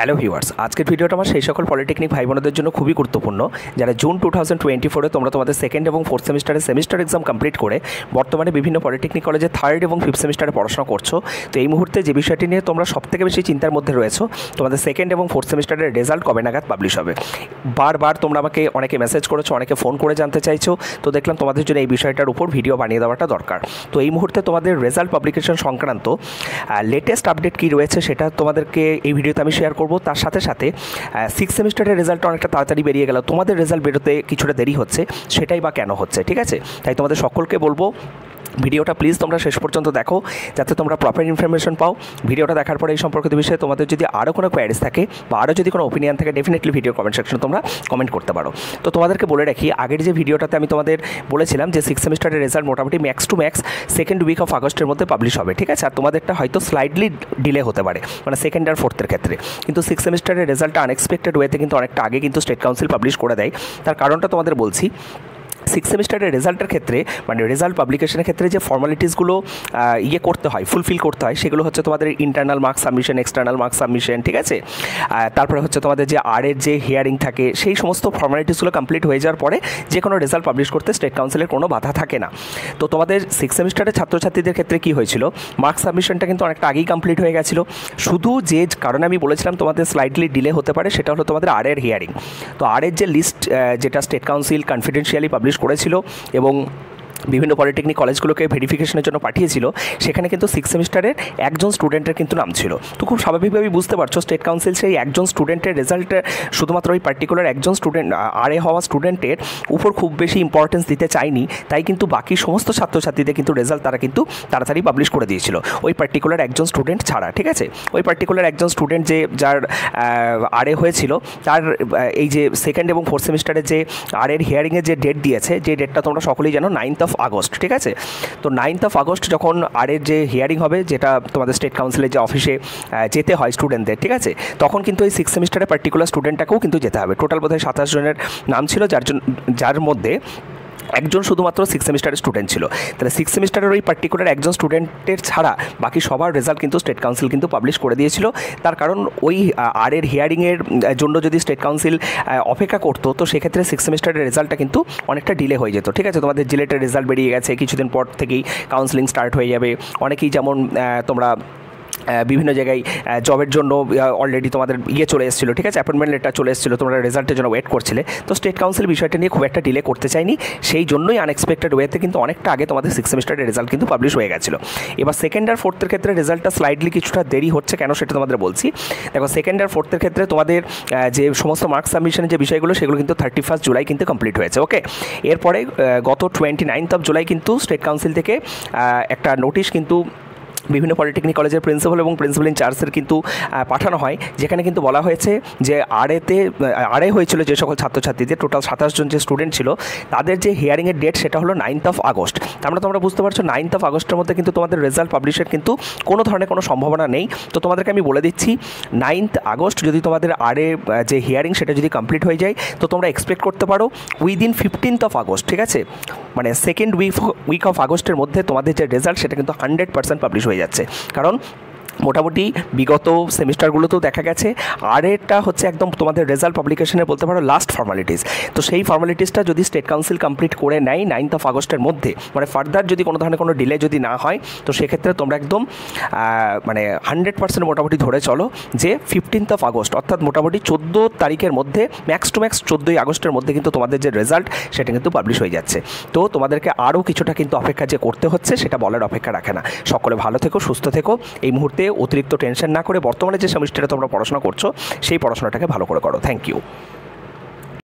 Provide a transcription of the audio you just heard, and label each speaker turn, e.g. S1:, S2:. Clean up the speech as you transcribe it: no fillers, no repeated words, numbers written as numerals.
S1: Hello viewers, আজকের ভিডিওটা আমার সেই সকল পলিটেকনিক ভাই বোনদের জন্য খুবই গুরুত্বপূর্ণ যারা জুন 2024-এ তোমরা তোমাদের সেকেন্ড এবং ফোর্থ সেমিস্টারে সেমিস্টার এক্সাম কমপ্লিট করে বর্তমানে বিভিন্ন পলিটেকনিক কলেজে থার্ড এবং ফিফথ সেমিস্টারে পড়াশোনা করছো। তো এই মুহূর্তে যে বিষয়টি নিয়ে তোমরা সবথেকে বেশি চিন্তার মধ্যে রয়েছো, তোমাদের সেকেন্ড এবং ফোর্থ সেমিস্টারের রেজাল্ট কবে নাগাদ পাবলিশ হবে। বারবার তোমরা আমাকে অনেকে মেসেজ করেছো, অনেকে ফোন করে জানতে চাইছো। তো দেখলাম তোমাদের জন্য এই বিষয়টার উপর ভিডিও বানিয়ে দেওয়াটা দরকার। তো এই মুহূর্তে তোমাদের রেজাল্ট পাবলিকেশন সংক্রান্ত লেটেস্ট আপডেট কী রয়েছে সেটা তোমাদেরকে এই ভিডিওতে আমি শেয়ার করব। তার সাথে সাথে সিক্স সেমিস্টারের রেজাল্ট অনেকটা তাড়াতাড়ি বেরিয়ে গেল, তোমাদের রেজাল্ট বেরোতে কিছুটা দেরি হচ্ছে, সেটাই বা কেন হচ্ছে, ঠিক আছে? তাই তোমাদের সকলকে বলবো ভিডিওটা প্লিজ তোমরা শেষ পর্যন্ত দেখো যাতে তোমরা প্রপার ইনফরমেশন পাও। ভিডিওটা দেখার পরে এই সম্পর্কিত বিষয়ে তোমাদের যদি আরও কোনো কোয়ারিজ থাকে বা আরও যদি কোনো ওপিনিয়ন থাকে ডেফিনেটলি ভিডিও কমেন্ট সেকশনে তোমরা কমেন্ট করতে পারো। তো তোমাদেরকে বলে রাখি, আগের যে ভিডিওটাতে আমি তোমাদের বলেছিলাম যে সিক্স সেমিস্টারের রেজাল্ট মোটামুটি max to max second week of আগস্টের মধ্যে পাবলিশ হবে, ঠিক আছে? আর তোমাদেরটা হয়তো স্লাইডলি ডিলে হতে পারে, মানে সেকেন্ড আর ফোর্থের ক্ষেত্রে। কিন্তু সিক্স সেমিস্টারের রেজাল্টটা আনএক্সপেক্টেড ওয়েতে কিন্তু অনেকটা আগে কিন্তু স্টেট কাউন্সিল পাবলিশ করে দেয়। তার কারণটা তোমাদের বলছি। সিক্স সেমিস্টারের রেজাল্টের ক্ষেত্রে, মানে রেজাল্ট পাবলিকেশনের ক্ষেত্রে যে ফর্মালিটিসগুলো করতে হয়, ফুলফিল করতে হয়, সেগুলো হচ্ছে তোমাদের internal marks submission, external marks submission, ঠিক আছে? তারপরে হচ্ছে তোমাদের যে আরের যে হিয়ারিং থাকে, সেই সমস্ত ফর্মালিটিসগুলো কমপ্লিট হয়ে যাওয়ার পরে যে কোনো রেজাল্ট পাবলিশ করতে স্টেট কাউন্সিলের কোনো বাধা থাকে না। তো তোমাদের সিক্স সেমিস্টারের ছাত্রছাত্রীদের ক্ষেত্রে কী হয়েছিল, মার্কস সাবমিশনটা কিন্তু অনেকটা আগেই কমপ্লিট হয়ে গেছিলো। শুধু যে কারণে আমি বলেছিলাম তোমাদের স্লাইডলি ডিলে হতে পারে সেটা হলো তোমাদের আরের হিয়ারিং। তো আরের যে লিস্ট যেটা স্টেট কাউন্সিল কনফিডেন্সিয়ালি পাবলিশ করেছিল এবং বিভিন্ন পলিটেকনিক কলেজগুলোকে ভেরিফিকেশনের জন্য পাঠিয়েছিল, সেখানে কিন্তু সিক্স সেমিস্টারের একজন স্টুডেন্টের কিন্তু নাম ছিল। তো খুব স্বাভাবিকভাবেই বুঝতে পারছো স্টেট কাউন্সিল সেই একজন স্টুডেন্টের রেজাল্টে শুধুমাত্র ওই পার্টিকুলার একজন স্টুডেন্ট আরে হওয়া স্টুডেন্টের উপর খুব বেশি ইম্পর্টেন্স দিতে চায়নি। তাই কিন্তু বাকি সমস্ত ছাত্রছাত্রীদের কিন্তু রেজাল্ট তারা কিন্তু তাড়াতাড়ি পাবলিশ করে দিয়েছিল, ওই পার্টিকুলার একজন স্টুডেন্ট ছাড়া, ঠিক আছে? ওই পার্টিকুলার একজন স্টুডেন্ট যার আরে হয়েছিল, তার এই যে সেকেন্ড এবং ফোর্থ সেমিস্টারের যে আরের হিয়ারিংয়ের যে ডেট দিয়েছে, যে ডেটটা তোমরা সকলেই জানো 9th of আগস্ট, ঠিক আছে? তো 9th of আগস্ট যখন আরের যে হিয়ারিং হবে, যেটা তোমাদের স্টেট কাউন্সিলের যে অফিসে যেতে হয় স্টুডেন্টদের, ঠিক আছে? তখন কিন্তু এই সিক্স সেমিস্টারের পার্টিকুলার স্টুডেন্টটাকেও কিন্তু যেতে হবে। টোটাল বোধহয় 27 জনের নাম ছিল, যার মধ্যে একজন শুধুমাত্র সিক্স সেমিস্টারের স্টুডেন্ট ছিল। তাহলে সিক্স সেমিস্টারের ওই পার্টিকুলার একজন স্টুডেন্টের ছাড়া বাকি সবার রেজাল্ট কিন্তু স্টেট কাউন্সিল কিন্তু পাবলিশ করে দিয়েছিল। তার কারণ ওই আরের হিয়ারিংয়ের জন্য যদি স্টেট কাউন্সিল অপেক্ষা করতো, তো সেক্ষেত্রে সিক্স সেমিস্টারের রেজাল্টটা কিন্তু অনেকটা ডিলে হয়ে যেত, ঠিক আছে? তোমাদের জিলেটের রেজাল্ট বেরিয়ে গেছে, কিছুদিন পর থেকেই কাউন্সিলিং স্টার্ট হয়ে যাবে। অনেকেই যেমন তোমরা বিভিন্ন জায়গায় জবের জন্য অলরেডি তোমাদের চলে এসেছিলো, ঠিক আছে? অ্যাপয়েন্টমেন্ট লেটার চলে এসেছিলো, তোমরা রেজাল্টের জন্য ওয়েট করছিলে। তো স্টেট কাউন্সিল বিষয়টা নিয়ে খুব একটা ডিলে করতে চাইনি, সেই জন্যই আনএক্সপেক্টেড ওয়েতে কিন্তু অনেকটা আগে তোমাদের সিক্স সেমিস্টারের রেজাল্ট কিন্তু পাবলিশ হয়ে গেছিলো। এবার সেকেন্ড আর ফোর্থের ক্ষেত্রে রেজাল্টটা স্লাইডলি কিছুটা দেরি হচ্ছে, কেন সেটা তোমাদের বলছি। দেখো, সেকেন্ড আর ফোর্থের ক্ষেত্রে তোমাদের যে সমস্ত মার্কস সাবমিশনের যে বিষয়গুলো, সেগুলো কিন্তু 31 জুলাই কিন্তু কমপ্লিট হয়েছে, ওকে? এরপরে গত 29th of জুলাই কিন্তু স্টেট কাউন্সিল থেকে একটা নোটিশ কিন্তু বিভিন্ন পলিটেকনিক কলেজের প্রিন্সিপাল এবং প্রিন্সিপাল ইনচার্জের কিন্তু পাঠানো হয়, যেখানে কিন্তু বলা হয়েছে যে আরে হয়েছিল যে সকল ছাত্রছাত্রীদের, টোটাল 27 জন যে স্টুডেন্ট ছিল, তাদের যে হিয়ারিংয়ের ডেট সেটা হলো 9th of আগস্ট। তোমরা বুঝতে পারছো 9th of আগস্টের মধ্যে কিন্তু তোমাদের রেজাল্ট পাবলিশের কিন্তু কোনো ধরনের কোনো সম্ভাবনা নেই। তো তোমাদেরকে আমি বলে দিচ্ছি, 9th আগস্ট যদি তোমাদের আরে যে হিয়ারিং সেটা যদি কমপ্লিট হয়ে যায়, তো তোমরা এক্সপেক্ট করতে পারো উইদিন 15th of আগস্ট, ঠিক আছে? মানে সেকেন্ড উইক অফ আগস্টের মধ্যে তোমাদের যে রেজাল্ট সেটা কিন্তু 100% পাবলিশ হয়ে যাচ্ছে। কারণ মোটামুটি বিগত সেমিস্টারগুলোতেও দেখা গেছে আরেরটা হচ্ছে একদম তোমাদের রেজাল্ট পাবলিকেশনের বলতে পারো লাস্ট ফর্মালিটিস। তো সেই ফর্মালিটিসটা যদি স্টেট কাউন্সিল কমপ্লিট করে নেয় 9th of আগস্টের মধ্যে, মানে ফার্দার যদি কোনো ধরনের কোনো ডিলে যদি না হয়, তো সেক্ষেত্রে তোমরা একদম মানে 100% মোটামুটি ধরে চলো যে 15th of আগস্ট, অর্থাৎ মোটামুটি 14 তারিখের মধ্যে, ম্যাক্স টু ম্যাক্স 14ই আগস্টের মধ্যে কিন্তু তোমাদের যে রেজাল্ট সেটা কিন্তু পাবলিশ হয়ে যাচ্ছে। তো তোমাদেরকে আরও কিছুটা কিন্তু অপেক্ষা যে করতে হচ্ছে, সেটা বলার অপেক্ষা রাখে না। সকলে ভালো থেকো, সুস্থ থেকো। এই মুহূর্তে অতিরিক্ত টেনশন না করে বর্তমানে যে সেমিস্টারে তোমরা পড়াশোনা করছো, সেই পড়াশোনাটাকে ভালো করে করো। Thank you.